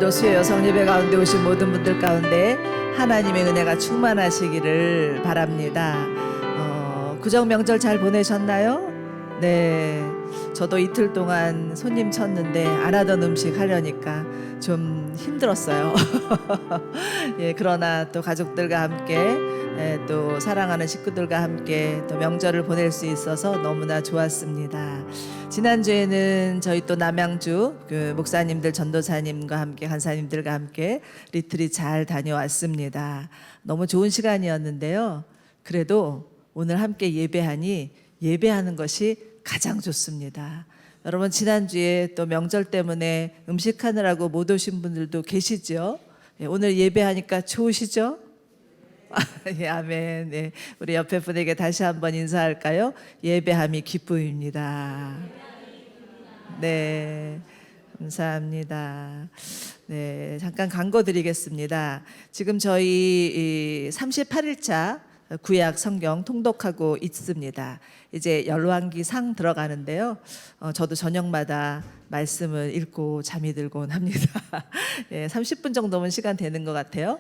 오늘도 수요 성예배 가운데 오신 모든 분들 가운데 하나님의 은혜가 충만하시기를 바랍니다. 구정 명절 잘 보내셨나요? 네, 저도 이틀 동안 손님 쳤는데 안 하던 음식 하려니까 좀 힘들었어요. 예, 그러나 또 가족들과 함께 또 사랑하는 식구들과 함께 또 명절을 보낼 수 있어서 너무나 좋았습니다. 지난주에는 저희 또 남양주 그 목사님들, 전도사님과 함께, 간사님들과 함께 리트릿 잘 다녀왔습니다. 너무 좋은 시간이었는데요. 그래도 오늘 함께 예배하니 예배하는 것이 가장 좋습니다. 여러분, 지난주에 또 명절 때문에 음식하느라고 못 오신 분들도 계시죠? 오늘 예배하니까 좋으시죠? 예, 아멘. 네, 우리 옆에 분에게 다시 한번 인사할까요? 예배함이 기쁨입니다. 네, 감사합니다. 네, 잠깐 광고 드리겠습니다. 지금 저희 38일차 구약 성경 통독하고 있습니다. 이제 열왕기상 들어가는데요. 저도 저녁마다 말씀을 읽고 잠이 들곤 합니다. 예, 30분 정도면 시간 되는 것 같아요.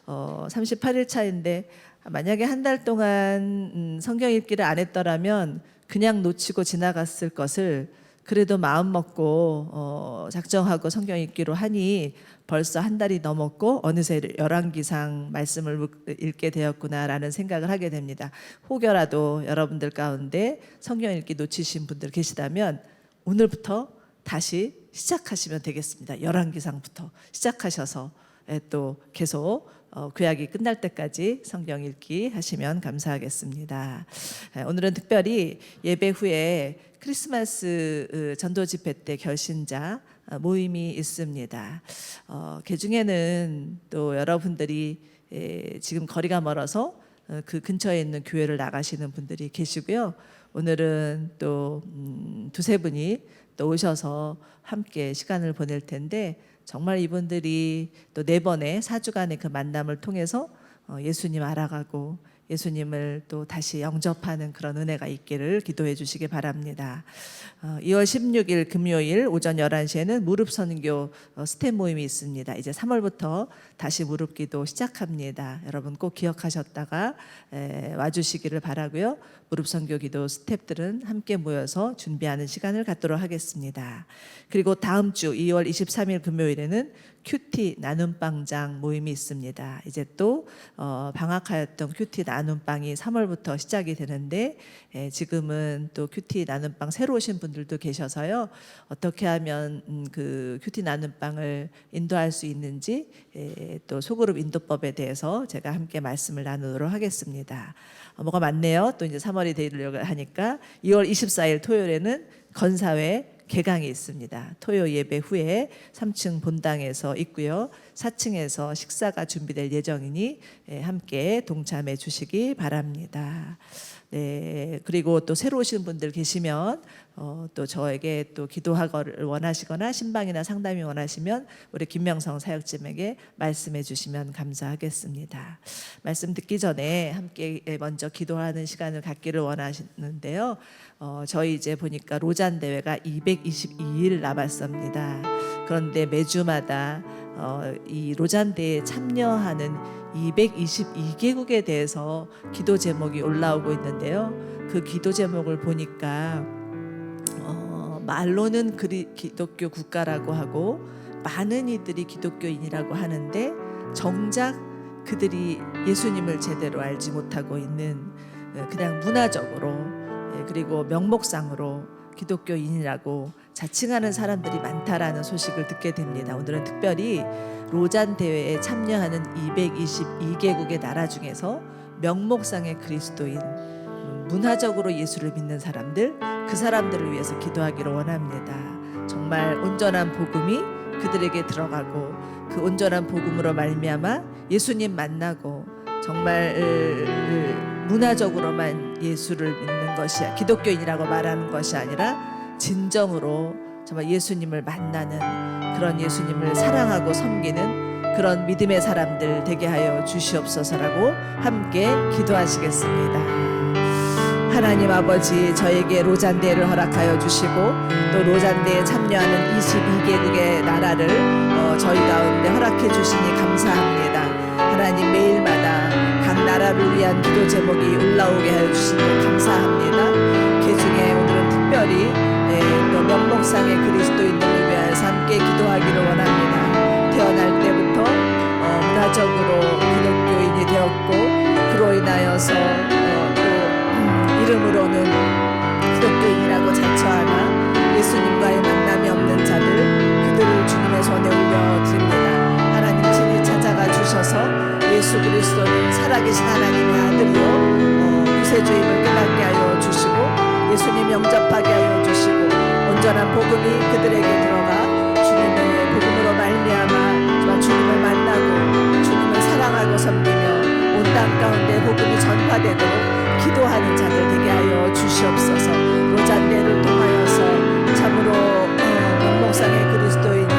38일 차인데 만약에 한 달 동안 성경 읽기를 안 했더라면 그냥 놓치고 지나갔을 것을 그래도 마음 먹고 작정하고 성경 읽기로 하니 벌써 한 달이 넘었고 어느새 열왕기상 말씀을 읽게 되었구나라는 생각을 하게 됩니다. 혹여라도 여러분들 가운데 성경 읽기 놓치신 분들 계시다면 오늘부터 다시 시작하시면 되겠습니다. 열왕기상부터 시작하셔서 또 계속 구약이 끝날 때까지 성경 읽기 하시면 감사하겠습니다. 오늘은 특별히 예배 후에 크리스마스 전도 집회 때 결신자 모임이 있습니다. 그 중에는 또 여러분들이 지금 거리가 멀어서 그 근처에 있는 교회를 나가시는 분들이 계시고요. 오늘은 또 두세 분이 또 오셔서 함께 시간을 보낼 텐데 정말 이분들이 또 4번의 4주간의 그 만남을 통해서 예수님 알아가고 예수님을 또 다시 영접하는 그런 은혜가 있기를 기도해 주시기 바랍니다. 2월 16일 금요일 오전 11시에는 무릎 선교 스텝 모임이 있습니다. 이제 3월부터 다시 무릎 기도 시작합니다. 여러분 꼭 기억하셨다가 와주시기를 바라고요. 무릎 선교 기도 스텝들은 함께 모여서 준비하는 시간을 갖도록 하겠습니다. 그리고 다음 주 2월 23일 금요일에는 큐티 나눔빵장 모임이 있습니다. 이제 또 방학하였던 큐티 나눔빵이 3월부터 시작이 되는데 지금은 또 큐티 나눔빵 새로 오신 분들도 계셔서요. 어떻게 하면 그 큐티 나눔빵을 인도할 수 있는지 또 소그룹 인도법에 대해서 제가 함께 말씀을 나누도록 하겠습니다. 뭐가 많네요. 또 이제 3월이 되려고 하니까 2월 24일 토요일에는 건사회 개강이 있습니다. 토요 예배 후에 3층 본당에서 있고요. 4층에서 식사가 준비될 예정이니 함께 동참해 주시기 바랍니다. 네, 그리고 또 새로 오신 분들 계시면 또 저에게 또 기도하기를 원하시거나 신방이나 상담이 원하시면 우리 김명성 사역팀에게 말씀해 주시면 감사하겠습니다. 말씀 듣기 전에 함께 먼저 기도하는 시간을 갖기를 원하시는데요. 저희 이제 보니까 로잔 대회가 222일 남았습니다. 그런데 매주마다 이 로잔 대회에 참여하는 222개국에 대해서 기도 제목이 올라오고 있는데요. 그 기도 제목을 보니까 말로는 기독교 국가라고 하고 많은 이들이 기독교인이라고 하는데 정작 그들이 예수님을 제대로 알지 못하고 있는 그냥 문화적으로 그리고 명목상으로 기독교인이라고 자칭하는 사람들이 많다라는 소식을 듣게 됩니다. 오늘은 특별히 로잔 대회에 참여하는 222개국의 나라 중에서 명목상의 그리스도인, 문화적으로 예수를 믿는 사람들, 그 사람들을 위해서 기도하기를 원합니다. 정말 온전한 복음이 그들에게 들어가고 그 온전한 복음으로 말미암아 예수님 만나고 정말 문화적으로만 예수를 믿는 것이 기독교인이라고 말하는 것이 아니라 진정으로 정말 예수님을 만나는 그런 예수님을 사랑하고 섬기는 그런 믿음의 사람들 되게 하여 주시옵소서라고 함께 기도하시겠습니다. 하나님 아버지 저에게 로잔대를 허락하여 주시고 또 로잔대에 참여하는 22개국의 나라를 저희 가운데 허락해 주시니 감사합니다. 하나님 매일마다 각 나라를 위한 기도 제목이 올라오게 하여 주시니 감사합니다. 그 중에 오늘은 특별히 또 면목상의 그리스도인들을 위하여서 함께 기도하기를 원합니다. 태어날 때부터 문화적으로 기독교인이 되었고 그로 인하여서 또 이름으로는 기독교인이라고 자처하나 예수님과의 만남이 없는 자들, 그들을 주님의 손에 올려드립니다. 하나님 친히 찾아가 주셔서 예수 그리스도는 살아계신 하나님의 아들이요 구세주임을 깨닫게 하여 주시고 예수님 영접하게 하여 주시고 온전한 복음이 그들에게 들어가 주님의 복음으로 말미암아 주님을 만나고 주님을 사랑하고 섬기며 온 땅 가운데 복음이 전파되도록 기도하는 자들 되게 하여 주시옵소서. 로잔대를 통하여서 참으로 면목상의 그리스도인이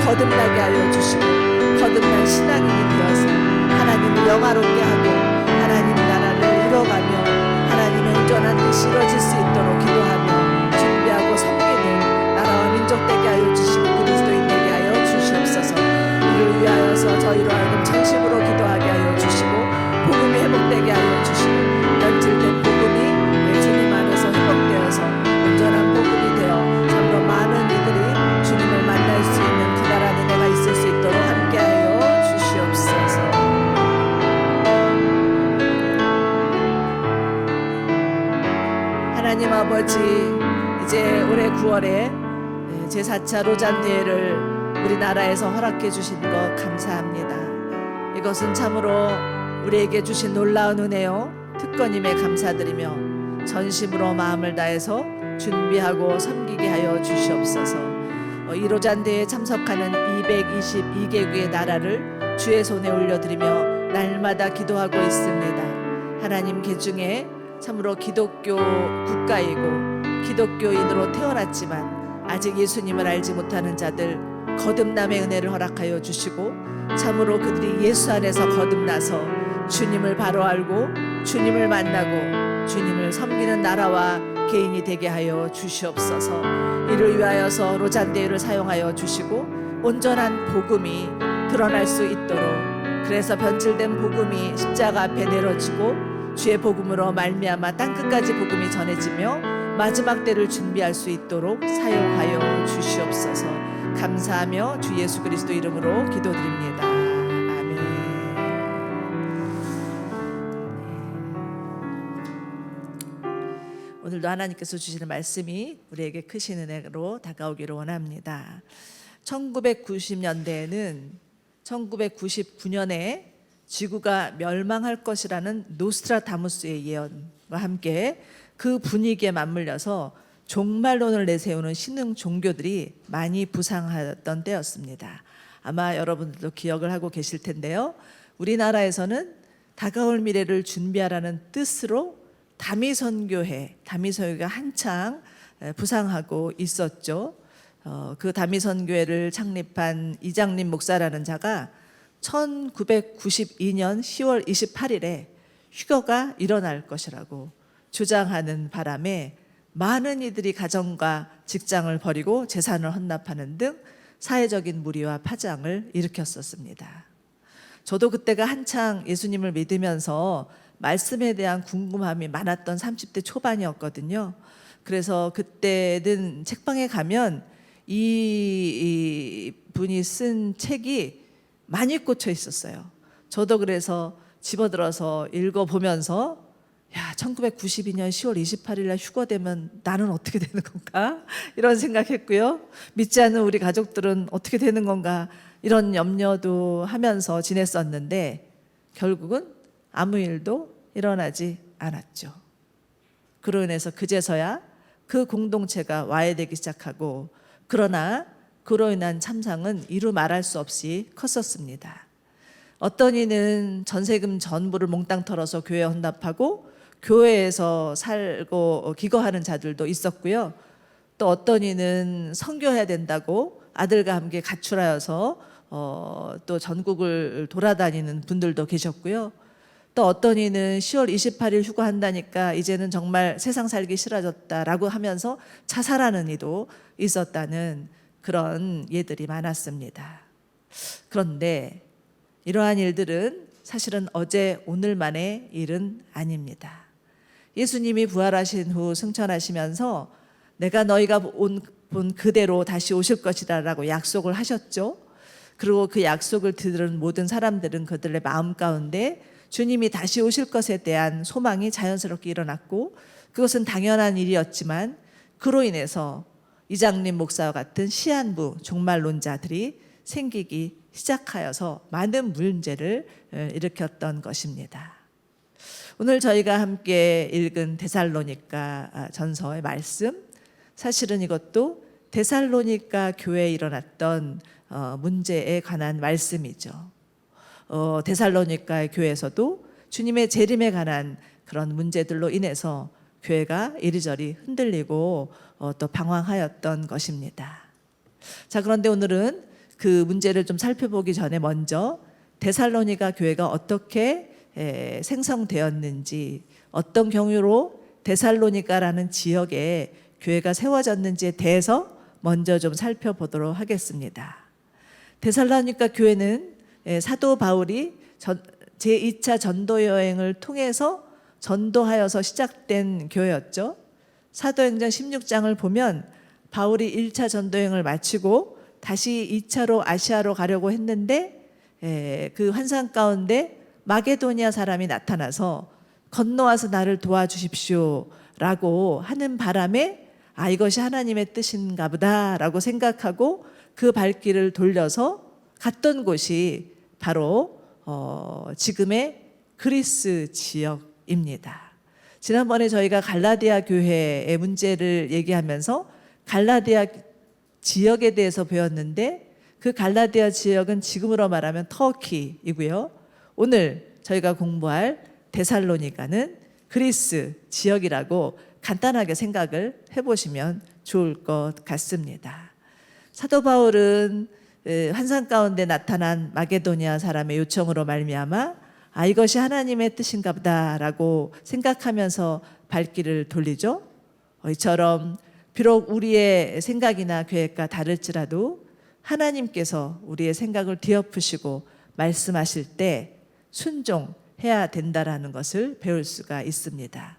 거듭나게 하여 주시고 거듭난 신앙인이 되어서 하나님을 영화롭게 하고 하나님 나라를 이뤄가며 하나님의 온전한 뜻이 이루어질 수 있도록 기도하며 준비하고 섬기는 나라와 민족 되게 하여 주시고 그리스도인 되게 하여 주시옵소서. 이를 위하여서 저희로 하여금 전심으로 기도하게 하여 주시고 복음이 회복되게 하여 주시고 연질된 복음이 주님 안에서 회복되어서 온전한 복음이 되어 참으로 많은 이들이 주님을 만날 수 있는 그날한 은혜가 있을 수 있도록 함께하여 주시옵소서. 하나님 아버지, 이제 올해 9월에 제4차 로잔대회를 우리나라에서 허락해 주신 것 감사합니다. 이것은 참으로 우리에게 주신 놀라운 은혜요 특권임에 감사드리며 전심으로 마음을 다해서 준비하고 섬기게 하여 주시옵소서. 이 로잔대회에 참석하는 222개국의 나라를 주의 손에 올려드리며 날마다 기도하고 있습니다. 하나님 그 중에 참으로 기독교 국가이고 기독교인으로 태어났지만 아직 예수님을 알지 못하는 자들 거듭남의 은혜를 허락하여 주시고 참으로 그들이 예수 안에서 거듭나서 주님을 바로 알고 주님을 만나고 주님을 섬기는 나라와 개인이 되게 하여 주시옵소서. 이를 위하여서 로잔대회를 사용하여 주시고 온전한 복음이 드러날 수 있도록 그래서 변질된 복음이 십자가 앞에 내려지고 주의 복음으로 말미암아 땅끝까지 복음이 전해지며 마지막 때를 준비할 수 있도록 사용하여 주시옵소서. 감사하며 주 예수 그리스도 이름으로 기도드립니다. 아멘. 오늘도 하나님께서 주시는 말씀이 우리에게 크신 은혜로 다가오기를 원합니다. 1990년대에는 1999년에 지구가 멸망할 것이라는 노스트라다무스의 예언과 함께 그 분위기에 맞물려서 종말론을 내세우는 신흥 종교들이 많이 부상하던 때였습니다. 아마 여러분들도 기억을 하고 계실 텐데요. 우리나라에서는 다가올 미래를 준비하라는 뜻으로 다미선교회가 한창 부상하고 있었죠. 그 다미선교회를 창립한 이장림 목사라는 자가 1992년 10월 28일에 휴거가 일어날 것이라고 주장하는 바람에 많은 이들이 가정과 직장을 버리고 재산을 헌납하는 등 사회적인 무리와 파장을 일으켰었습니다. 저도 그때가 한창 예수님을 믿으면서 말씀에 대한 궁금함이 많았던 30대 초반이었거든요. 그래서 그때는 책방에 가면 이 분이 쓴 책이 많이 꽂혀 있었어요. 저도 그래서 집어들어서 읽어보면서 1992년 10월 28일 날 휴거되면 나는 어떻게 되는 건가? 이런 생각했고요. 믿지 않는 우리 가족들은 어떻게 되는 건가? 이런 염려도 하면서 지냈었는데 결국은 아무 일도 일어나지 않았죠. 그로 인해서 그제서야 그 공동체가 와해되기 시작하고 그러나 그로 인한 참상은 이루 말할 수 없이 컸었습니다. 어떤 이는 전세금 전부를 몽땅 털어서 교회에 헌납하고 교회에서 살고 기거하는 자들도 있었고요. 또 어떤 이는 선교해야 된다고 아들과 함께 가출하여서 또 전국을 돌아다니는 분들도 계셨고요. 또 어떤 이는 10월 28일 휴가한다니까 이제는 정말 세상 살기 싫어졌다라고 하면서 자살하는 이도 있었다는 그런 예들이 많았습니다. 그런데 이러한 일들은 사실은 어제 오늘만의 일은 아닙니다. 예수님이 부활하신 후 승천하시면서 내가 너희가 본 그대로 다시 오실 것이다 라고 약속을 하셨죠. 그리고 그 약속을 들은 모든 사람들은 그들의 마음 가운데 주님이 다시 오실 것에 대한 소망이 자연스럽게 일어났고, 그것은 당연한 일이었지만 그로 인해서 이장림 목사와 같은 시한부 종말론자들이 생기기 시작하여서 많은 문제를 일으켰던 것입니다. 오늘 저희가 함께 읽은 데살로니가 전서의 말씀, 사실은 이것도 데살로니가 교회에 일어났던 문제에 관한 말씀이죠. 데살로니가 교회에서도 주님의 재림에 관한 그런 문제들로 인해서 교회가 이리저리 흔들리고 또 방황하였던 것입니다. 자, 그런데 오늘은 그 문제를 좀 살펴보기 전에 먼저 데살로니가 교회가 어떻게 생성되었는지, 어떤 경우로 데살로니가라는 지역에 교회가 세워졌는지에 대해서 먼저 좀 살펴보도록 하겠습니다. 데살로니가 교회는 사도 바울이 제2차 전도 여행을 통해서 전도하여서 시작된 교회였죠. 사도행전 16장을 보면 바울이 1차 전도 여행을 마치고 다시 2차로 아시아로 가려고 했는데 그 환상 가운데 마게도니아 사람이 나타나서 건너와서 나를 도와주십시오 라고 하는 바람에 이것이 하나님의 뜻인가 보다 라고 생각하고 그 발길을 돌려서 갔던 곳이 바로 지금의 그리스 지역입니다. 지난번에 저희가 갈라디아 교회의 문제를 얘기하면서 갈라디아 지역에 대해서 배웠는데, 그 갈라디아 지역은 지금으로 말하면 터키이고요. 오늘 저희가 공부할 데살로니가는 그리스 지역이라고 간단하게 생각을 해보시면 좋을 것 같습니다. 사도 바울은 환상 가운데 나타난 마게도니아 사람의 요청으로 말미암아 이것이 하나님의 뜻인가 보다라고 생각하면서 발길을 돌리죠. 이처럼 비록 우리의 생각이나 계획과 다를지라도 하나님께서 우리의 생각을 뒤엎으시고 말씀하실 때 순종해야 된다라는 것을 배울 수가 있습니다.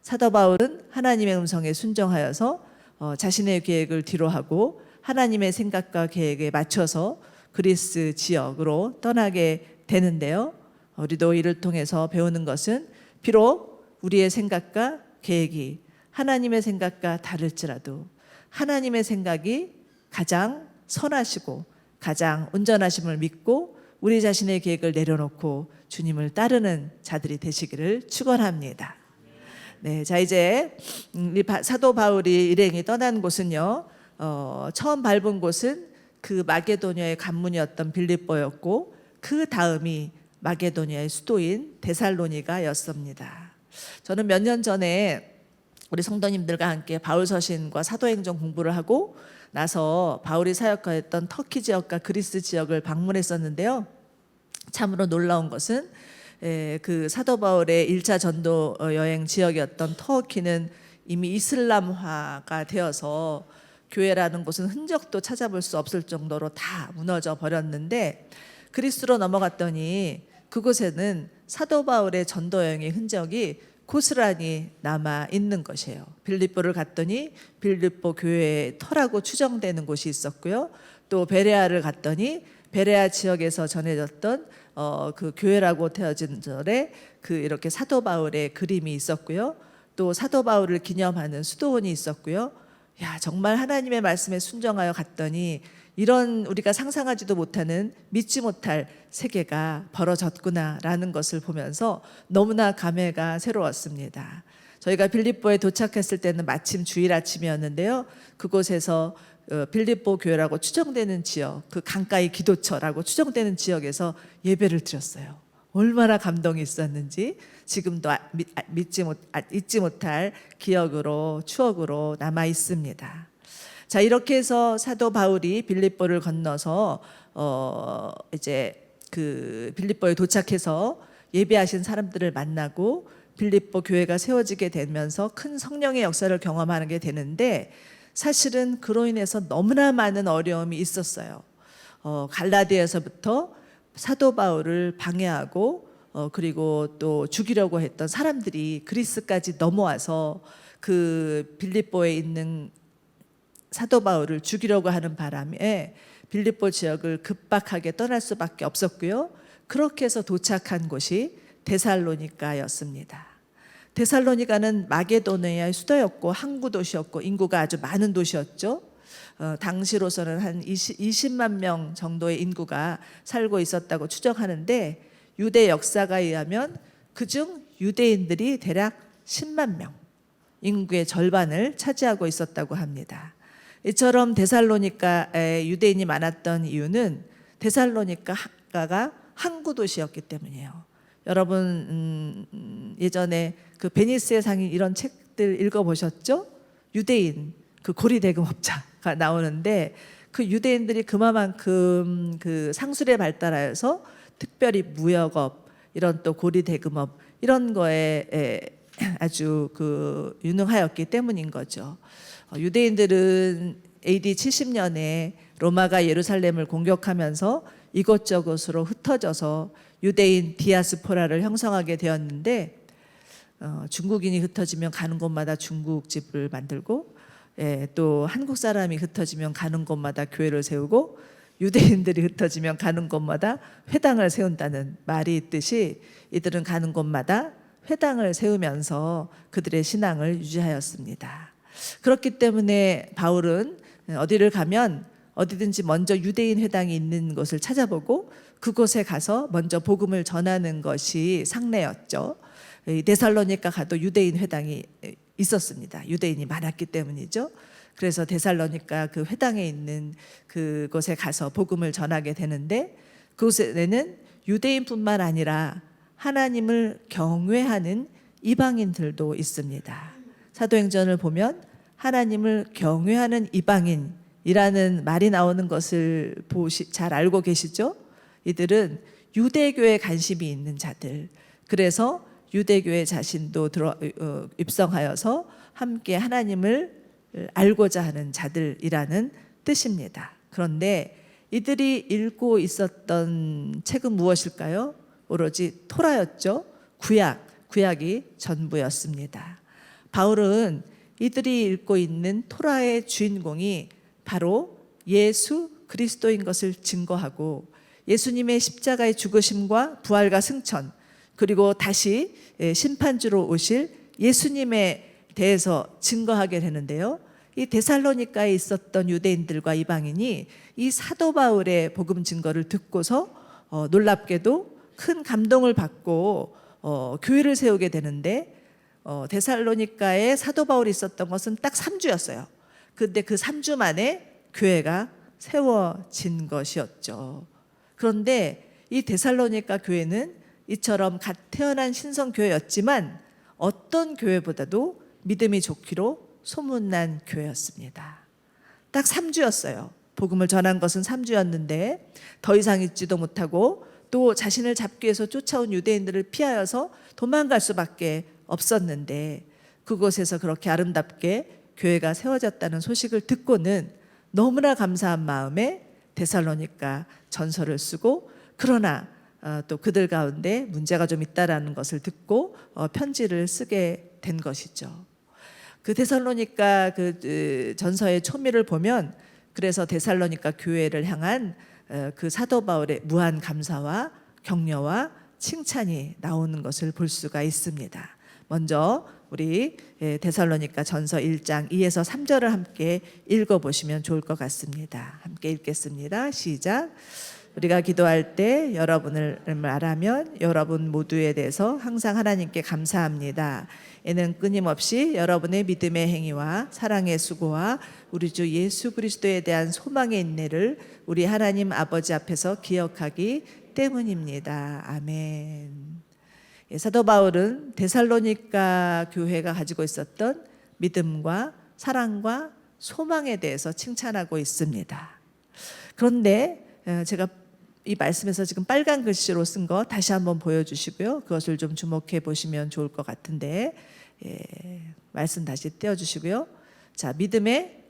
사도 바울은 하나님의 음성에 순종하여서 자신의 계획을 뒤로하고 하나님의 생각과 계획에 맞춰서 그리스 지역으로 떠나게 되는데요. 우리도 이를 통해서 배우는 것은 비록 우리의 생각과 계획이 하나님의 생각과 다를지라도 하나님의 생각이 가장 선하시고 가장 온전하심을 믿고 우리 자신의 계획을 내려놓고 주님을 따르는 자들이 되시기를 축원합니다. 네, 자 이제 사도 바울이 일행이 떠난 곳은요, 처음 밟은 곳은 그 마게도니아의 관문이었던 빌립보였고, 그 다음이 마게도니아의 수도인 데살로니가였습니다. 저는 몇 년 전에 우리 성도님들과 함께 바울 서신과 사도행전 공부를 하고 나서 바울이 사역하였던 터키 지역과 그리스 지역을 방문했었는데요. 참으로 놀라운 것은 그 사도 바울의 1차 전도 여행 지역이었던 터키는 이미 이슬람화가 되어서 교회라는 곳은 흔적도 찾아볼 수 없을 정도로 다 무너져 버렸는데, 그리스로 넘어갔더니 그곳에는 사도 바울의 전도 여행의 흔적이 고스란히 남아 있는 것이에요. 빌립보를 갔더니 빌립보 교회의 터라고 추정되는 곳이 있었고요. 또 베레아를 갔더니 베레아 지역에서 전해졌던 그 교회라고 되어진 절에 그 이렇게 사도 바울의 그림이 있었고요. 또 사도 바울을 기념하는 수도원이 있었고요. 야, 정말 하나님의 말씀에 순종하여 갔더니 이런 우리가 상상하지도 못하는 믿지 못할 세계가 벌어졌구나라는 것을 보면서 너무나 감회가 새로웠습니다. 저희가 빌립보에 도착했을 때는 마침 주일 아침이었는데요. 그곳에서 빌립보 교회라고 추정되는 지역, 그 강가의 기도처라고 추정되는 지역에서 예배를 드렸어요. 얼마나 감동이 있었는지 지금도 잊지 못할 기억으로, 추억으로 남아 있습니다. 자, 이렇게 해서 사도 바울이 빌립보를 건너서 이제 그 빌립보에 도착해서 예배하신 사람들을 만나고 빌립보 교회가 세워지게 되면서 큰 성령의 역사를 경험하는 게 되는데, 사실은 그로 인해서 너무나 많은 어려움이 있었어요. 갈라디아에서부터 사도 바울을 방해하고 그리고 또 죽이려고 했던 사람들이 그리스까지 넘어와서 그 빌립보에 있는 사도 바울을 죽이려고 하는 바람에 빌립보 지역을 급박하게 떠날 수밖에 없었고요. 그렇게 해서 도착한 곳이 데살로니가였습니다. 데살로니가는 마게도니아의 수도였고 항구 도시였고 인구가 아주 많은 도시였죠. 당시로서는 한 20만 명 정도의 인구가 살고 있었다고 추정하는데, 유대 역사가에 의하면 그중 유대인들이 대략 10만 명, 인구의 절반을 차지하고 있었다고 합니다. 이처럼 데살로니가에 유대인이 많았던 이유는 데살로니가가 항구 도시였기 때문이에요. 여러분 예전에 그 베니스의 상인 이런 책들 읽어보셨죠? 유대인 그 고리대금업자가 나오는데, 그 유대인들이 그만큼 그 상술에 발달하여서 특별히 무역업, 이런 또 고리대금업 이런 거에 아주 그 유능하였기 때문인 거죠. 유대인들은 AD 70년에 로마가 예루살렘을 공격하면서 이곳저곳으로 흩어져서 유대인 디아스포라를 형성하게 되었는데, 중국인이 흩어지면 가는 곳마다 중국집을 만들고, 또 한국 사람이 흩어지면 가는 곳마다 교회를 세우고, 유대인들이 흩어지면 가는 곳마다 회당을 세운다는 말이 있듯이 이들은 가는 곳마다 회당을 세우면서 그들의 신앙을 유지하였습니다. 그렇기 때문에 바울은 어디를 가면 어디든지 먼저 유대인 회당이 있는 곳을 찾아보고 그곳에 가서 먼저 복음을 전하는 것이 상례였죠. 데살로니가 가도 유대인 회당이 있었습니다. 유대인이 많았기 때문이죠. 그래서 데살로니가 그 회당에 있는 그곳에 가서 복음을 전하게 되는데, 그곳에는 유대인뿐만 아니라 하나님을 경외하는 이방인들도 있습니다. 사도행전을 보면 하나님을 경외하는 이방인이라는 말이 나오는 것을 잘 알고 계시죠? 이들은 유대교에 관심이 있는 자들, 그래서 유대교에 자신도 입성하여서 함께 하나님을 알고자 하는 자들이라는 뜻입니다. 그런데 이들이 읽고 있었던 책은 무엇일까요? 오로지 토라였죠. 구약이 전부였습니다. 바울은 이들이 읽고 있는 토라의 주인공이 바로 예수 그리스도인 것을 증거하고, 예수님의 십자가의 죽으심과 부활과 승천, 그리고 다시 심판주로 오실 예수님에 대해서 증거하게 되는데요. 이 데살로니가에 있었던 유대인들과 이방인이 이 사도 바울의 복음 증거를 듣고서 놀랍게도 큰 감동을 받고 교회를 세우게 되는데, 데살로니가에 사도 바울이 있었던 것은 딱 3주였어요. 근데 그 3주 만에 교회가 세워진 것이었죠. 그런데 이 데살로니가 교회는 이처럼 갓 태어난 신성교회였지만 어떤 교회보다도 믿음이 좋기로 소문난 교회였습니다. 딱 3주였어요. 복음을 전한 것은 3주였는데 더 이상 있지도 못하고 또 자신을 잡기 위해서 쫓아온 유대인들을 피하여서 도망갈 수밖에 없었는데, 그곳에서 그렇게 아름답게 교회가 세워졌다는 소식을 듣고는 너무나 감사한 마음에 데살로니가 전서를 쓰고, 그러나 또 그들 가운데 문제가 좀 있다라는 것을 듣고 편지를 쓰게 된 것이죠. 그 데살로니가 그 전서의 초미를 보면, 그래서 데살로니가 교회를 향한 그 사도 바울의 무한 감사와 격려와 칭찬이 나오는 것을 볼 수가 있습니다. 먼저 우리 데살로니가 전서 1장 2에서 3절을 함께 읽어보시면 좋을 것 같습니다. 함께 읽겠습니다. 시작. 우리가 기도할 때 여러분을 말하면 여러분 모두에 대해서 항상 하나님께 감사합니다. 이는 끊임없이 여러분의 믿음의 행위와 사랑의 수고와 우리 주 예수 그리스도에 대한 소망의 인내를 우리 하나님 아버지 앞에서 기억하기 때문입니다. 아멘. 사도 바울은 데살로니가 교회가 가지고 있었던 믿음과 사랑과 소망에 대해서 칭찬하고 있습니다. 그런데 제가 이 말씀에서 지금 빨간 글씨로 쓴 거 다시 한번 보여주시고요. 그것을 좀 주목해 보시면 좋을 것 같은데, 말씀 다시 떼어주시고요. 자, 믿음에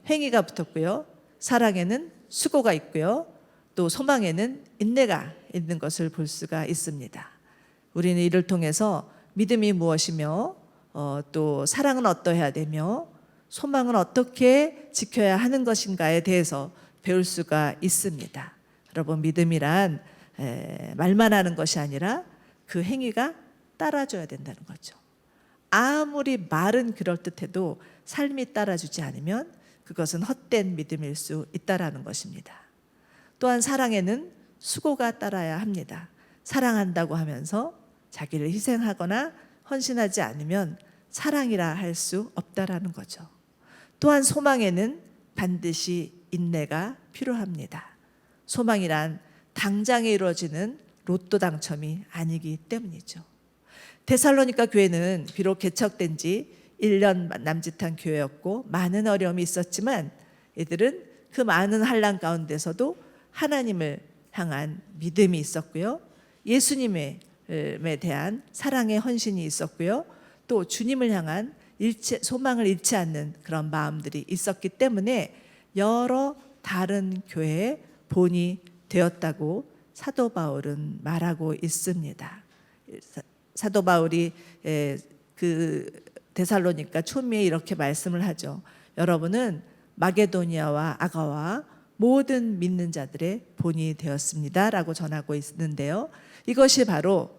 행위가 붙었고요. 사랑에는 수고가 있고요. 또 소망에는 인내가 있는 것을 볼 수가 있습니다. 우리는 이를 통해서 믿음이 무엇이며 또 사랑은 어떠해야 되며 소망은 어떻게 지켜야 하는 것인가에 대해서 배울 수가 있습니다. 여러분, 믿음이란 말만 하는 것이 아니라 그 행위가 따라줘야 된다는 거죠. 아무리 말은 그럴듯해도 삶이 따라주지 않으면 그것은 헛된 믿음일 수 있다라는 것입니다. 또한 사랑에는 수고가 따라야 합니다. 사랑한다고 하면서 자기를 희생하거나 헌신하지 않으면 사랑이라 할 수 없다라는 거죠. 또한 소망에는 반드시 인내가 필요합니다. 소망이란 당장에 이루어지는 로또 당첨이 아니기 때문이죠. 데살로니가 교회는 비록 개척된 지 1년 남짓한 교회였고 많은 어려움이 있었지만 이들은 그 많은 환난 가운데서도 하나님을 향한 믿음이 있었고요. 예수님에 대한 사랑의 헌신이 있었고요. 또 주님을 향한 소망을 잃지 않는 그런 마음들이 있었기 때문에 여러 다른 교회의 본이 되었다고 사도 바울은 말하고 있습니다. 사도 바울이 그 데살로니가 초미에 이렇게 말씀을 하죠. 여러분은 마게도니아와 아가와 모든 믿는 자들의 본이 되었습니다 라고 전하고 있는데요. 이것이 바로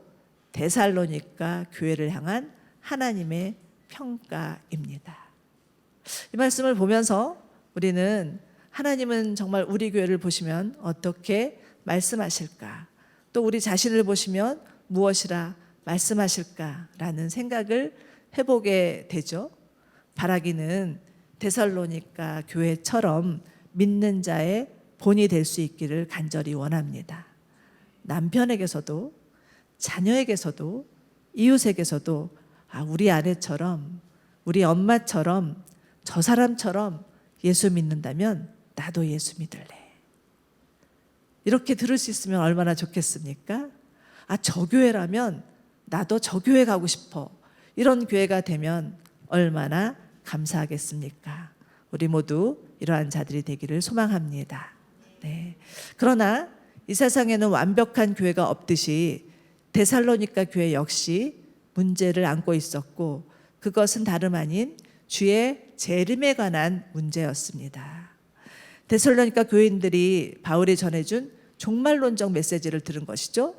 데살로니가 교회를 향한 하나님의 평가입니다. 이 말씀을 보면서 우리는 하나님은 정말 우리 교회를 보시면 어떻게 말씀하실까? 또 우리 자신을 보시면 무엇이라 말씀하실까라는 생각을 해보게 되죠. 바라기는 데살로니가 교회처럼 믿는 자의 본이 될 수 있기를 간절히 원합니다. 남편에게서도 자녀에게서도 이웃에게서도 우리 아내처럼 우리 엄마처럼 저 사람처럼 예수 믿는다면 나도 예수 믿을래. 이렇게 들을 수 있으면 얼마나 좋겠습니까? 저 교회라면 나도 저 교회 가고 싶어. 이런 교회가 되면 얼마나 감사하겠습니까? 우리 모두 이러한 자들이 되기를 소망합니다. 네. 그러나 이 세상에는 완벽한 교회가 없듯이 데살로니가 교회 역시 문제를 안고 있었고 그것은 다름 아닌 주의 재림에 관한 문제였습니다. 데살로니가 교인들이 바울이 전해준 종말론적 메시지를 들은 것이죠.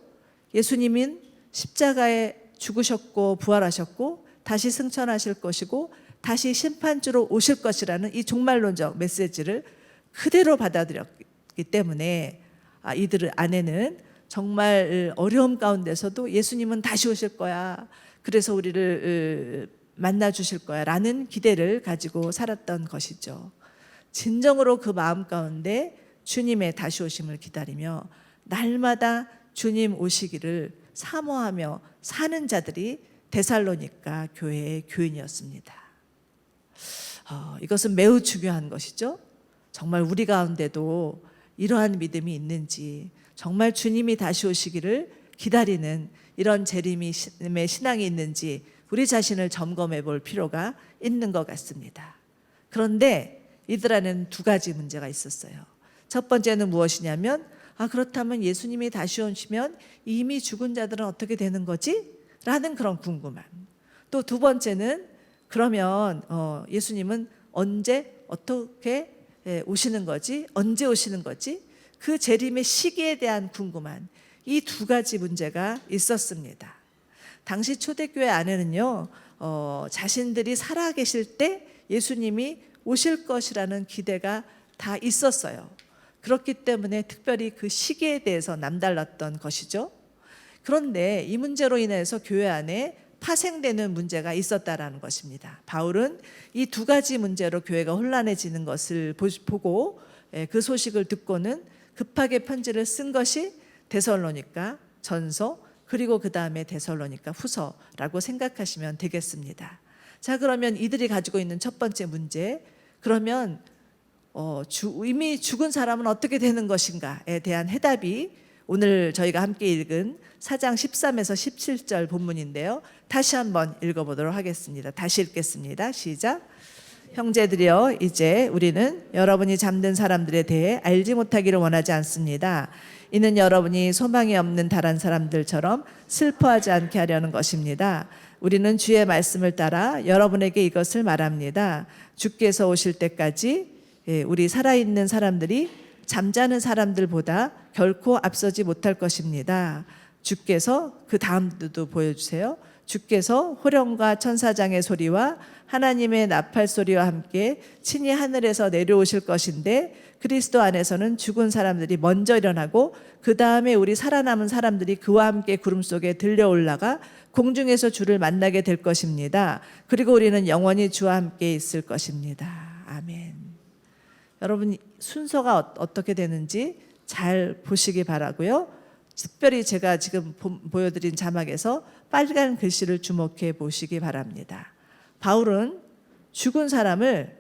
예수님은 십자가에 죽으셨고 부활하셨고 다시 승천하실 것이고 다시 심판주로 오실 것이라는 이 종말론적 메시지를 그대로 받아들였기 때문에 이들 안에는 정말 어려움 가운데서도 예수님은 다시 오실 거야. 그래서 우리를 만나 주실 거야 라는 기대를 가지고 살았던 것이죠. 진정으로 그 마음 가운데 주님의 다시 오심을 기다리며 날마다 주님 오시기를 사모하며 사는 자들이 데살로니가 교회의 교인이었습니다. 이것은 매우 중요한 것이죠. 정말 우리 가운데도 이러한 믿음이 있는지, 정말 주님이 다시 오시기를 기다리는 이런 재림의 신앙이 있는지 우리 자신을 점검해 볼 필요가 있는 것 같습니다. 그런데 이들 안에는 두 가지 문제가 있었어요. 첫 번째는 무엇이냐면 그렇다면 예수님이 다시 오시면 이미 죽은 자들은 어떻게 되는 거지? 라는 그런 궁금함. 또 두 번째는 그러면 예수님은 언제 어떻게 오시는 거지? 언제 오시는 거지? 그 재림의 시기에 대한 궁금한 이 두 가지 문제가 있었습니다. 당시 초대교회 안에는요, 자신들이 살아계실 때 예수님이 오실 것이라는 기대가 다 있었어요. 그렇기 때문에 특별히 그 시기에 대해서 남달랐던 것이죠. 그런데 이 문제로 인해서 교회 안에 파생되는 문제가 있었다라는 것입니다. 바울은 이 두 가지 문제로 교회가 혼란해지는 것을 보고 그 소식을 듣고는 급하게 편지를 쓴 것이 데살로니가 전서 그리고 그 다음에 데살로니가 후서라고 생각하시면 되겠습니다. 자, 그러면 이들이 가지고 있는 첫 번째 문제, 그러면 이미 죽은 사람은 어떻게 되는 것인가에 대한 해답이 오늘 저희가 함께 읽은 4장 13에서 17절 본문인데요. 다시 한번 읽어보도록 하겠습니다. 다시 읽겠습니다. 시작. 형제들이여, 이제 우리는 여러분이 잠든 사람들에 대해 알지 못하기를 원하지 않습니다. 이는 여러분이 소망이 없는 다른 사람들처럼 슬퍼하지 않게 하려는 것입니다. 우리는 주의 말씀을 따라 여러분에게 이것을 말합니다. 주께서 오실 때까지 우리 살아있는 사람들이 잠자는 사람들보다 결코 앞서지 못할 것입니다. 주께서, 그 다음도 보여주세요. 주께서 호령과 천사장의 소리와 하나님의 나팔 소리와 함께 친히 하늘에서 내려오실 것인데, 그리스도 안에서는 죽은 사람들이 먼저 일어나고 그 다음에 우리 살아남은 사람들이 그와 함께 구름 속에 들려 올라가 공중에서 주를 만나게 될 것입니다. 그리고 우리는 영원히 주와 함께 있을 것입니다. 아멘. 여러분, 순서가 어떻게 되는지 잘 보시기 바라고요. 특별히 제가 지금 보여드린 자막에서 빨간 글씨를 주목해 보시기 바랍니다. 바울은 죽은 사람을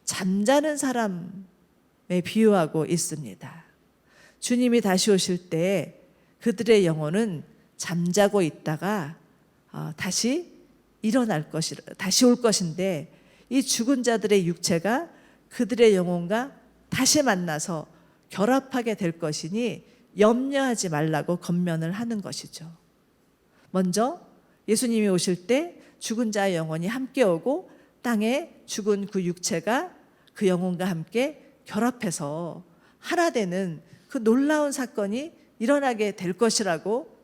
잠자는 사람에 비유하고 있습니다. 주님이 다시 오실 때 그들의 영혼은 잠자고 있다가 다시 일어날 것이라, 다시 올 것인데, 이 죽은 자들의 육체가 그들의 영혼과 다시 만나서 결합하게 될 것이니 염려하지 말라고 권면을 하는 것이죠. 먼저 예수님이 오실 때 죽은 자의 영혼이 함께 오고 땅에 죽은 그 육체가 그 영혼과 함께 결합해서 하나 되는 그 놀라운 사건이 일어나게 될 것이라고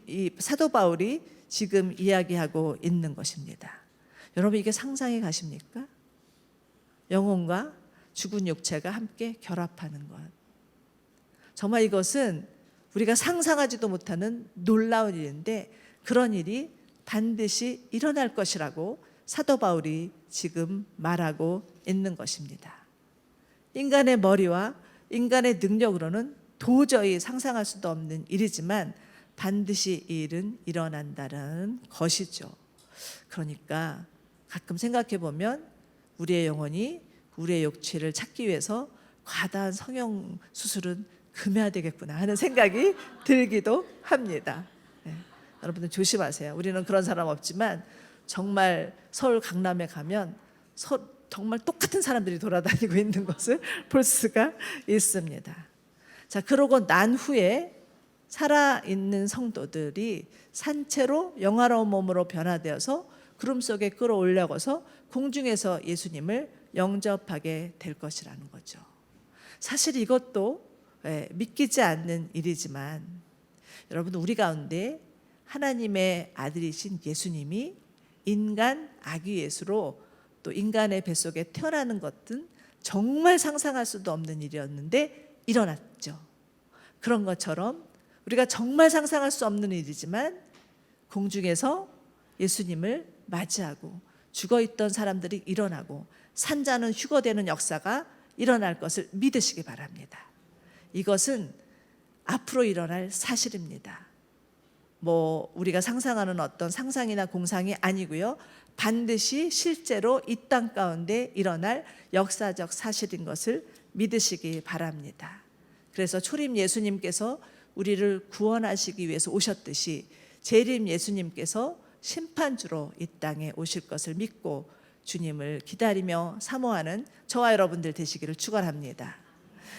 이 사도 바울이 지금 이야기하고 있는 것입니다. 여러분, 이게 상상이 가십니까? 영혼과 죽은 육체가 함께 결합하는 것. 정말 이것은 우리가 상상하지도 못하는 놀라운 일인데, 그런 일이 반드시 일어날 것이라고 사도 바울이 지금 말하고 있는 것입니다. 인간의 머리와 인간의 능력으로는 도저히 상상할 수도 없는 일이지만 반드시 이 일은 일어난다는 것이죠. 그러니까 가끔 생각해 보면 우리의 영혼이 우리의 육체를 찾기 위해서 과다한 성형 수술은 금해야 되겠구나 하는 생각이 들기도 합니다. 네. 여러분들 조심하세요. 우리는 그런 사람 없지만 정말 서울 강남에 가면 정말 똑같은 사람들이 돌아다니고 있는 것을 볼 수가 있습니다. 자, 그러고 난 후에 살아있는 성도들이 산채로 영화로운 몸으로 변화되어서 구름 속에 끌어올려서 공중에서 예수님을 영접하게 될 것이라는 거죠. 사실 이것도 믿기지 않는 일이지만, 여러분, 우리 가운데 하나님의 아들이신 예수님이 인간 아기 예수로 또 인간의 뱃속에 태어나는 것은 정말 상상할 수도 없는 일이었는데 일어났죠. 그런 것처럼 우리가 정말 상상할 수 없는 일이지만 공중에서 예수님을 맞이하고 죽어있던 사람들이 일어나고 산자는 휴거되는 역사가 일어날 것을 믿으시기 바랍니다. 이것은 앞으로 일어날 사실입니다. 우리가 상상하는 어떤 상상이나 공상이 아니고요. 반드시 실제로 이 땅 가운데 일어날 역사적 사실인 것을 믿으시기 바랍니다. 그래서 초림 예수님께서 우리를 구원하시기 위해서 오셨듯이 재림 예수님께서 심판주로 이 땅에 오실 것을 믿고 주님을 기다리며 사모하는 저와 여러분들 되시기를 축원합니다.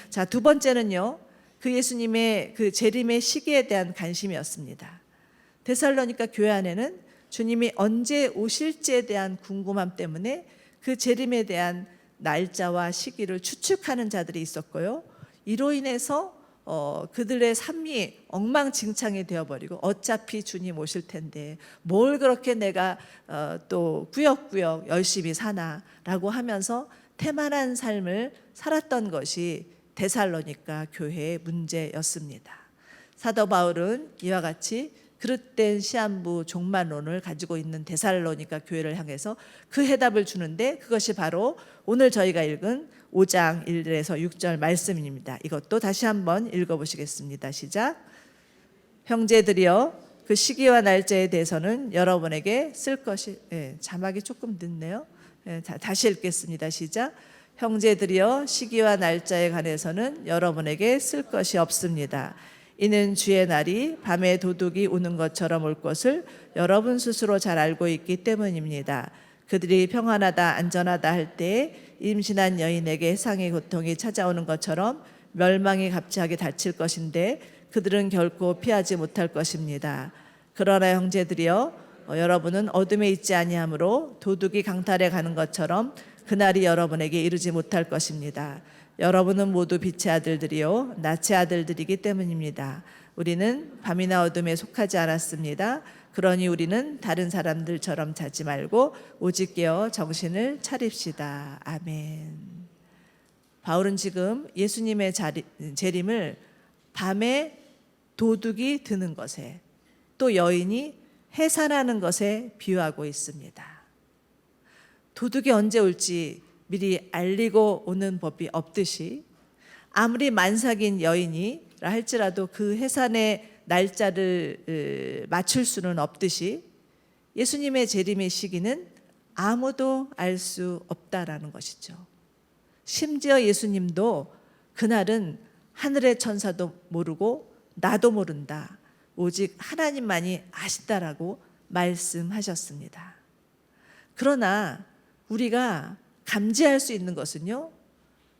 자, 두 번째는요, 그 예수님의 그 재림의 시기에 대한 관심이었습니다. 데살로니가 교회 안에는 주님이 언제 오실지에 대한 궁금함 때문에 그 재림에 대한 날짜와 시기를 추측하는 자들이 있었고요. 이로 인해서 그들의 삶이 엉망진창이 되어버리고, 어차피 주님 오실 텐데 뭘 그렇게 내가 또 구역구역 열심히 사나라고 하면서 태만한 삶을 살았던 것이 데살로니가 교회의 문제였습니다. 사도 바울은 이와 같이 그릇된 시한부 종말론을 가지고 있는 데살로니가 교회를 향해서 그 해답을 주는데, 그것이 바로 오늘 저희가 읽은 5장 1절에서 6절 말씀입니다. 이것도 다시 한번 읽어보시겠습니다. 시작. 형제들이여, 그 시기와 날짜에 대해서는 여러분에게 쓸 것이, 자막이 조금 늦네요. 다시 읽겠습니다. 시작. 형제들이여, 시기와 날짜에 관해서는 여러분에게 쓸 것이 없습니다. 이는 주의 날이 밤에 도둑이 오는 것처럼 올 것을 여러분 스스로 잘 알고 있기 때문입니다. 그들이 평안하다 안전하다 할 때에 임신한 여인에게 해상의 고통이 찾아오는 것처럼 멸망이 갑자기 닥칠 것인데 그들은 결코 피하지 못할 것입니다. 그러나 형제들이여 여러분은 어둠에 있지 아니하므로 도둑이 강탈해 가는 것처럼 그날이 여러분에게 이르지 못할 것입니다. 여러분은 모두 빛의 아들들이요 낯의 아들들이기 때문입니다. 우리는 밤이나 어둠에 속하지 않았습니다. 그러니 우리는 다른 사람들처럼 자지 말고 오직 깨어 정신을 차립시다. 아멘. 바울은 지금 예수님의 재림을 밤에 도둑이 드는 것에 또 여인이 해산하는 것에 비유하고 있습니다. 도둑이 언제 올지 미리 알리고 오는 법이 없듯이 아무리 만삭인 여인이라 할지라도 그 해산의 날짜를 맞출 수는 없듯이 예수님의 재림의 시기는 아무도 알 수 없다라는 것이죠. 심지어 예수님도 그날은 하늘의 천사도 모르고 나도 모른다. 오직 하나님만이 아신다라고 말씀하셨습니다. 그러나 우리가 감지할 수 있는 것은요,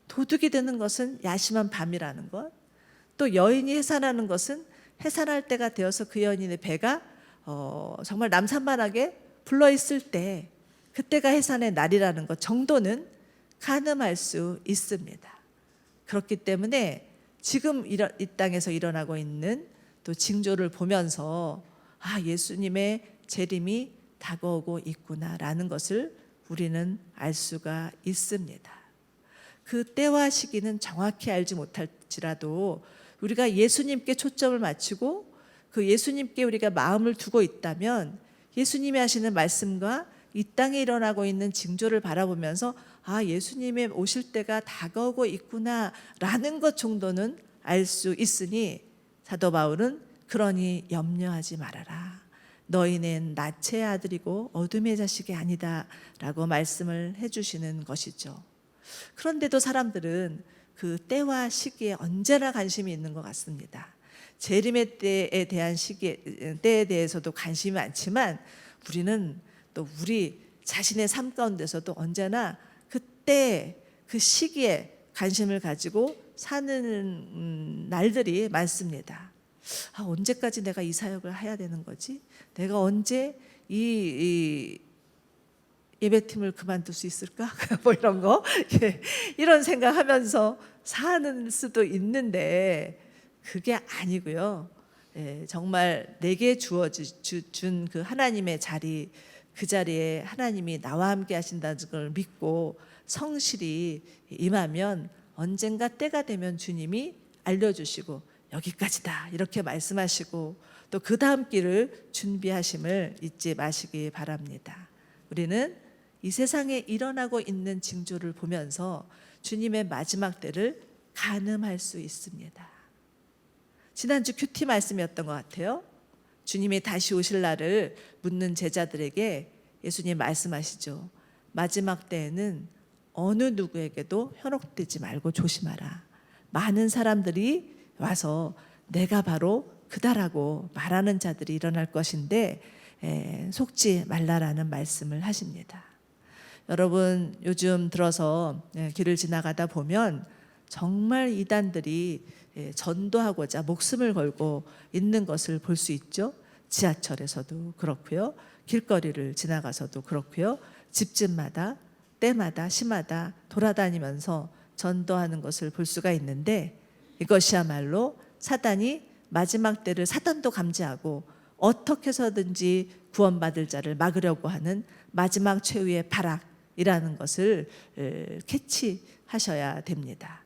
도둑이 되는 것은 야심한 밤이라는 것, 또 여인이 해산하는 것은 해산할 때가 되어서 그 여인의 배가 정말 남산만하게 불러있을 때 그때가 해산의 날이라는 것 정도는 가늠할 수 있습니다. 그렇기 때문에 지금 이 땅에서 일어나고 있는 또 징조를 보면서 예수님의 재림이 다가오고 있구나라는 것을 우리는 알 수가 있습니다. 그 때와 시기는 정확히 알지 못할지라도 우리가 예수님께 초점을 맞추고 그 예수님께 우리가 마음을 두고 있다면 예수님이 하시는 말씀과 이 땅에 일어나고 있는 징조를 바라보면서 예수님의 오실 때가 다가오고 있구나라는 것 정도는 알 수 있으니 사도 바울은 그러니 염려하지 말아라. 너희는 낯의 아들이고 어둠의 자식이 아니다 라고 말씀을 해주시는 것이죠. 그런데도 사람들은 그 때와 시기에 언제나 관심이 있는 것 같습니다. 재림의 때에 대한 때에 대해서도 관심이 많지만 우리는 또 우리 자신의 삶 가운데서도 언제나 그때 그 시기에 관심을 가지고 사는 날들이 많습니다. 언제까지 내가 이 사역을 해야 되는 거지? 내가 언제 이 예배팀을 그만둘 수 있을까? 뭐 이런 거 이런 생각하면서 사는 수도 있는데 그게 아니고요. 정말 내게 주어준 그 하나님의 자리, 그 자리에 하나님이 나와 함께 하신다는 걸 믿고 성실히 임하면 언젠가 때가 되면 주님이 알려주시고 여기까지다 이렇게 말씀하시고 또 그 다음 길을 준비하심을 잊지 마시기 바랍니다. 우리는 이 세상에 일어나고 있는 징조를 보면서 주님의 마지막 때를 가늠할 수 있습니다. 지난주 큐티 말씀이었던 것 같아요. 주님이 다시 오실 날을 묻는 제자들에게 예수님 말씀하시죠. 마지막 때에는 어느 누구에게도 현혹되지 말고 조심하라. 많은 사람들이 와서 내가 바로 그다라고 말하는 자들이 일어날 것인데 속지 말라라는 말씀을 하십니다. 여러분 요즘 들어서 길을 지나가다 보면 정말 이단들이 전도하고자 목숨을 걸고 있는 것을 볼 수 있죠. 지하철에서도 그렇고요. 길거리를 지나가서도 그렇고요. 집집마다 때마다 시마다 돌아다니면서 전도하는 것을 볼 수가 있는데 이것이야말로 사단이 마지막 때를 사단도 감지하고 어떻게 해서든지 구원받을 자를 막으려고 하는 마지막 최후의 발악이라는 것을 캐치하셔야 됩니다.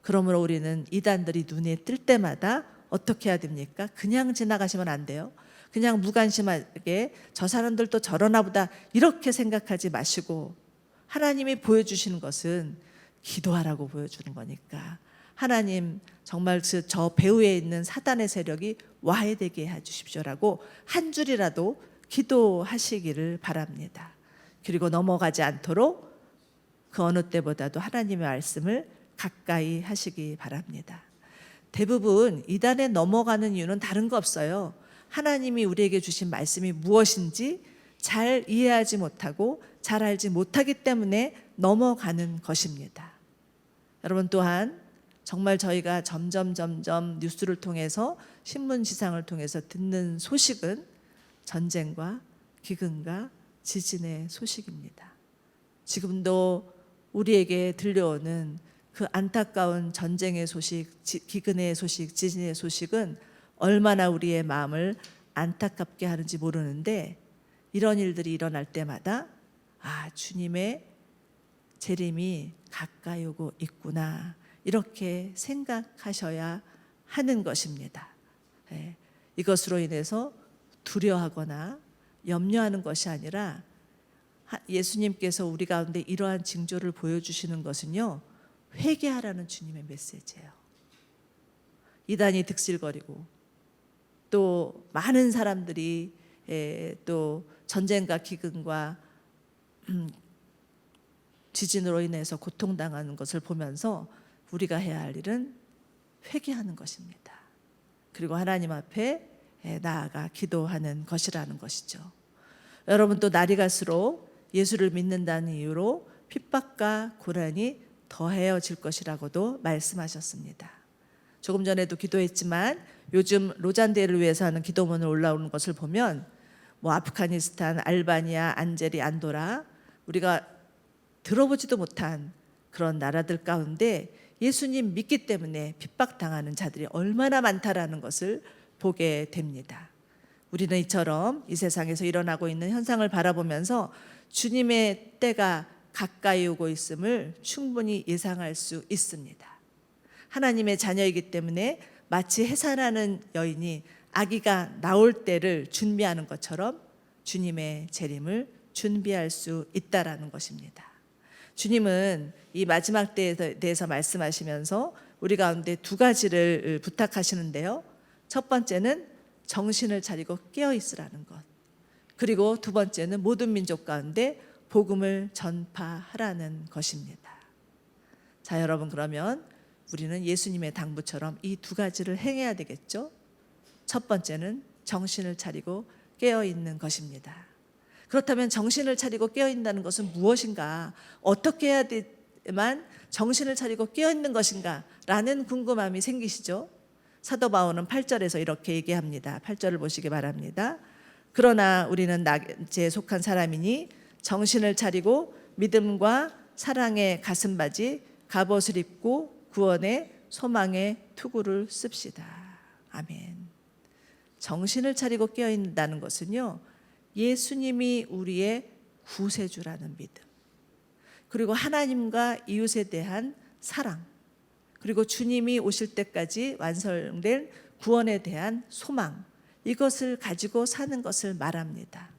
그러므로 우리는 이단들이 눈에 뜰 때마다 어떻게 해야 됩니까? 그냥 지나가시면 안 돼요. 그냥 무관심하게 저 사람들도 저러나 보다 이렇게 생각하지 마시고 하나님이 보여주시는 것은 기도하라고 보여주는 거니까 하나님 정말 저 배후에 있는 사단의 세력이 와해되게 해주십시오라고 한 줄이라도 기도하시기를 바랍니다. 그리고 넘어가지 않도록 그 어느 때보다도 하나님의 말씀을 가까이 하시기 바랍니다. 대부분 이단에 넘어가는 이유는 다른 거 없어요. 하나님이 우리에게 주신 말씀이 무엇인지 잘 이해하지 못하고 잘 알지 못하기 때문에 넘어가는 것입니다. 여러분 또한 정말 저희가 점점 뉴스를 통해서 신문 지상을 통해서 듣는 소식은 전쟁과 기근과 지진의 소식입니다. 지금도 우리에게 들려오는 그 안타까운 전쟁의 소식, 기근의 소식, 지진의 소식은 얼마나 우리의 마음을 안타깝게 하는지 모르는데, 이런 일들이 일어날 때마다 주님의 재림이 가까이 오고 있구나, 이렇게 생각하셔야 하는 것입니다. 이것으로 인해서 두려워하거나 염려하는 것이 아니라 예수님께서 우리 가운데 이러한 징조를 보여주시는 것은요, 회개하라는 주님의 메시지예요. 이단이 득실거리고 또 많은 사람들이 또 전쟁과 기근과 지진으로 인해서 고통당하는 것을 보면서 우리가 해야 할 일은 회개하는 것입니다. 그리고 하나님 앞에 나아가 기도하는 것이라는 것이죠. 여러분 또 날이 갈수록 예수를 믿는다는 이유로 핍박과 고난이 더해질 것이라고도 말씀하셨습니다. 조금 전에도 기도했지만 요즘 로잔대를 위해서 하는 기도문을 올라오는 것을 보면 아프가니스탄, 알바니아, 안제리, 안도라, 우리가 들어보지도 못한 그런 나라들 가운데 예수님 믿기 때문에 핍박당하는 자들이 얼마나 많다라는 것을 보게 됩니다. 우리는 이처럼 이 세상에서 일어나고 있는 현상을 바라보면서 주님의 때가 가까이 오고 있음을 충분히 예상할 수 있습니다. 하나님의 자녀이기 때문에 마치 해산하는 여인이 아기가 나올 때를 준비하는 것처럼 주님의 재림을 준비할 수 있다라는 것입니다. 주님은 이 마지막 때에 대해서 말씀하시면서 우리 가운데 두 가지를 부탁하시는데요. 첫 번째는 정신을 차리고 깨어 있으라는 것. 그리고 두 번째는 모든 민족 가운데 복음을 전파하라는 것입니다. 자, 여러분, 그러면 우리는 예수님의 당부처럼 이 두 가지를 행해야 되겠죠? 첫 번째는 정신을 차리고 깨어 있는 것입니다. 그렇다면 정신을 차리고 깨어 있다는 것은 무엇인가? 어떻게 해야 되만 정신을 차리고 깨어 있는 것인가? 라는 궁금함이 생기시죠? 사도 바울은 8절에서 이렇게 얘기합니다. 8절을 보시기 바랍니다. 그러나 우리는 낮에 속한 사람이니 정신을 차리고 믿음과 사랑의 가슴바지, 갑옷을 입고 구원의 소망의 투구를 씁시다. 아멘. 정신을 차리고 깨어있다는 것은요, 예수님이 우리의 구세주라는 믿음, 그리고 하나님과 이웃에 대한 사랑, 그리고 주님이 오실 때까지 완성될 구원에 대한 소망, 이것을 가지고 사는 것을 말합니다.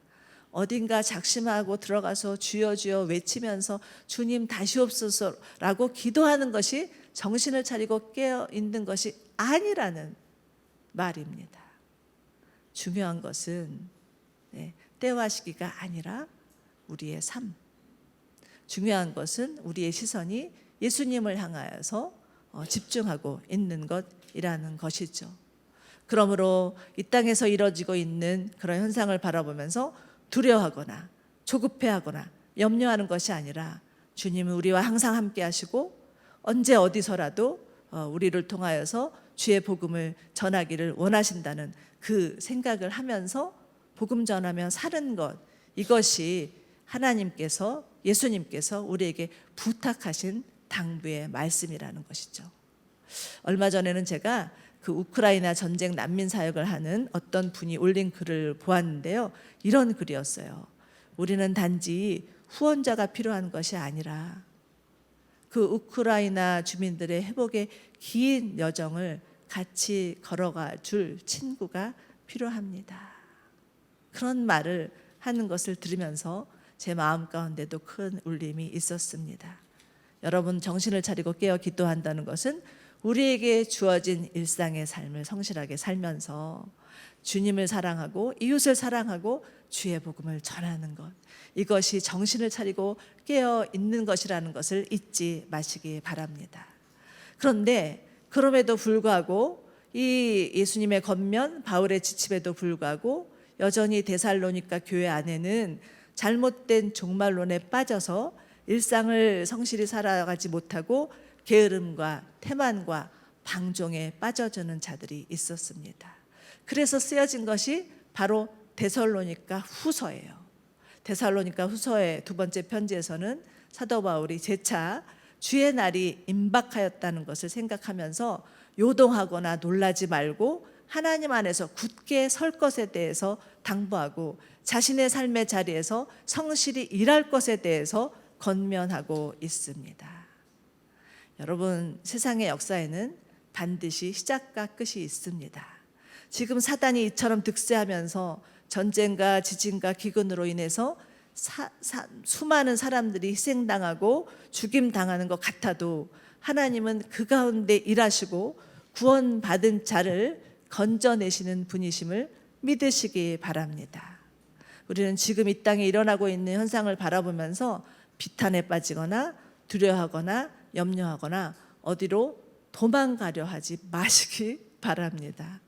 어딘가 작심하고 들어가서 주여 주여 외치면서 주님 다시 옵소서라고 기도하는 것이 정신을 차리고 깨어 있는 것이 아니라는 말입니다. 중요한 것은 때와 시기가 아니라 우리의 삶, 중요한 것은 우리의 시선이 예수님을 향하여서 집중하고 있는 것이라는 것이죠. 그러므로 이 땅에서 이루어지고 있는 그런 현상을 바라보면서 두려워하거나 조급해하거나 염려하는 것이 아니라 주님은 우리와 항상 함께 하시고 언제 어디서라도 우리를 통하여서 주의 복음을 전하기를 원하신다는 그 생각을 하면서 복음 전하며 사는 것, 이것이 하나님께서, 예수님께서 우리에게 부탁하신 당부의 말씀이라는 것이죠. 얼마 전에는 제가 그 우크라이나 전쟁 난민 사역을 하는 어떤 분이 올린 글을 보았는데요. 이런 글이었어요. 우리는 단지 후원자가 필요한 것이 아니라 그 우크라이나 주민들의 회복의 긴 여정을 같이 걸어가 줄 친구가 필요합니다. 그런 말을 하는 것을 들으면서 제 마음 가운데도 큰 울림이 있었습니다. 여러분, 정신을 차리고 깨어 기도한다는 것은 우리에게 주어진 일상의 삶을 성실하게 살면서 주님을 사랑하고 이웃을 사랑하고 주의 복음을 전하는 것, 이것이 정신을 차리고 깨어 있는 것이라는 것을 잊지 마시기 바랍니다. 그런데 그럼에도 불구하고 이 예수님의 겉면 바울의 지침에도 불구하고 여전히 데살로니가 교회 안에는 잘못된 종말론에 빠져서 일상을 성실히 살아가지 못하고 게으름과 태만과 방종에 빠져드는 자들이 있었습니다. 그래서 쓰여진 것이 바로 데살로니가 후서예요. 데살로니가 후서의 두 번째 편지에서는 사도 바울이 재차 주의 날이 임박하였다는 것을 생각하면서 요동하거나 놀라지 말고 하나님 안에서 굳게 설 것에 대해서 당부하고 자신의 삶의 자리에서 성실히 일할 것에 대해서 권면하고 있습니다. 여러분, 세상의 역사에는 반드시 시작과 끝이 있습니다. 지금 사단이 이처럼 득세하면서 전쟁과 지진과 기근으로 인해서 수많은 사람들이 희생당하고 죽임당하는 것 같아도 하나님은 그 가운데 일하시고 구원받은 자를 건져내시는 분이심을 믿으시기 바랍니다. 우리는 지금 이 땅에 일어나고 있는 현상을 바라보면서 비탄에 빠지거나 두려워하거나 염려하거나 어디로 도망가려 하지 마시기 바랍니다.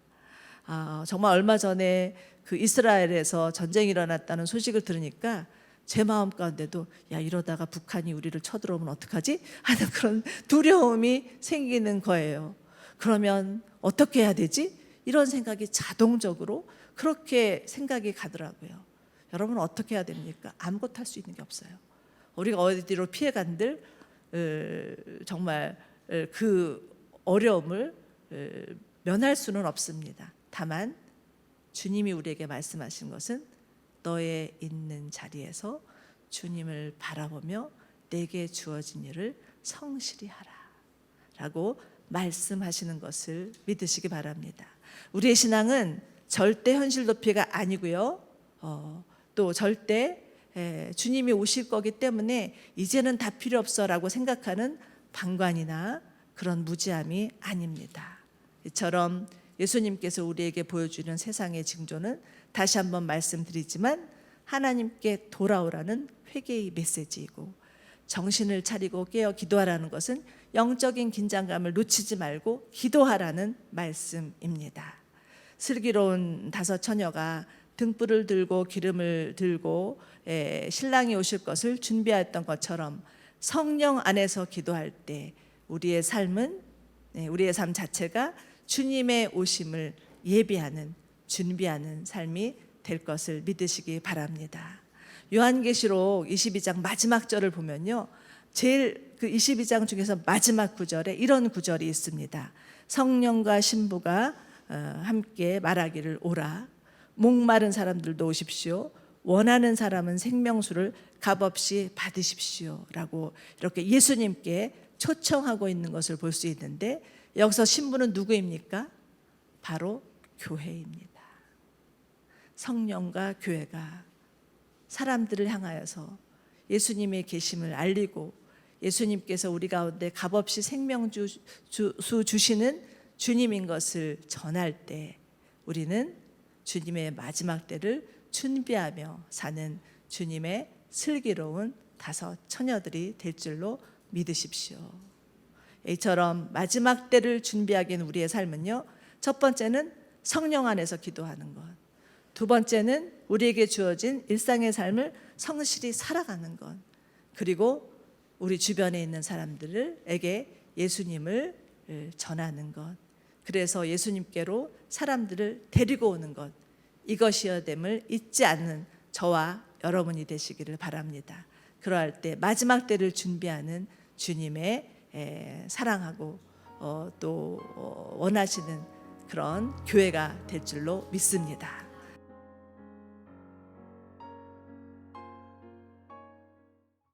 정말 얼마 전에 그 이스라엘에서 전쟁이 일어났다는 소식을 들으니까 제 마음 가운데도 야, 이러다가 북한이 우리를 쳐들어오면 어떡하지? 하는 그런 두려움이 생기는 거예요. 그러면 어떻게 해야 되지? 이런 생각이 자동적으로 그렇게 생각이 가더라고요. 여러분, 어떻게 해야 됩니까? 아무것도 할 수 있는 게 없어요. 우리가 어디로 피해간들 정말 그 어려움을 면할 수는 없습니다. 다만 주님이 우리에게 말씀하신 것은 너의 있는 자리에서 주님을 바라보며 내게 주어진 일을 성실히 하라 라고 말씀하시는 것을 믿으시기 바랍니다. 우리의 신앙은 절대 현실 도피가 아니고요, 또 절대 주님이 오실 거기 때문에 이제는 다 필요 없어 라고 생각하는 방관이나 그런 무지함이 아닙니다. 이처럼 예수님께서 우리에게 보여주는 세상의 징조는 다시 한번 말씀드리지만 하나님께 돌아오라는 회개의 메시지이고, 정신을 차리고 깨어 기도하라는 것은 영적인 긴장감을 놓치지 말고 기도하라는 말씀입니다. 슬기로운 5 처녀가 등불을 들고 기름을 들고 신랑이 오실 것을 준비했던 것처럼 성령 안에서 기도할 때 우리의 삶은, 우리의 삶 자체가 주님의 오심을 예비하는, 준비하는 삶이 될 것을 믿으시기 바랍니다. 요한계시록 22장 마지막 절을 보면요, 제일 그 22장 중에서 마지막 구절에 이런 구절이 있습니다. 성령과 신부가 함께 말하기를 오라. 목마른 사람들도 오십시오. 원하는 사람은 생명수를 값없이 받으십시오 라고 이렇게 예수님께 초청하고 있는 것을 볼 수 있는데, 여기서 신부는 누구입니까? 바로 교회입니다. 성령과 교회가 사람들을 향하여서 예수님의 계심을 알리고 예수님께서 우리 가운데 값없이 생명수 주시는 주님인 것을 전할 때 우리는 주님의 마지막 때를 준비하며 사는 주님의 슬기로운 5 처녀들이 될 줄로 믿으십시오. 이처럼 마지막 때를 준비하기는 우리의 삶은요, 첫 번째는 성령 안에서 기도하는 것, 두 번째는 우리에게 주어진 일상의 삶을 성실히 살아가는 것, 그리고 우리 주변에 있는 사람들에게 예수님을 전하는 것, 그래서 예수님께로 사람들을 데리고 오는 것, 이것이어야 됨을 잊지 않는 저와 여러분이 되시기를 바랍니다. 그러할 때 마지막 때를 준비하는 주님의 사랑하고 또 원하시는 그런 교회가 될 줄로 믿습니다.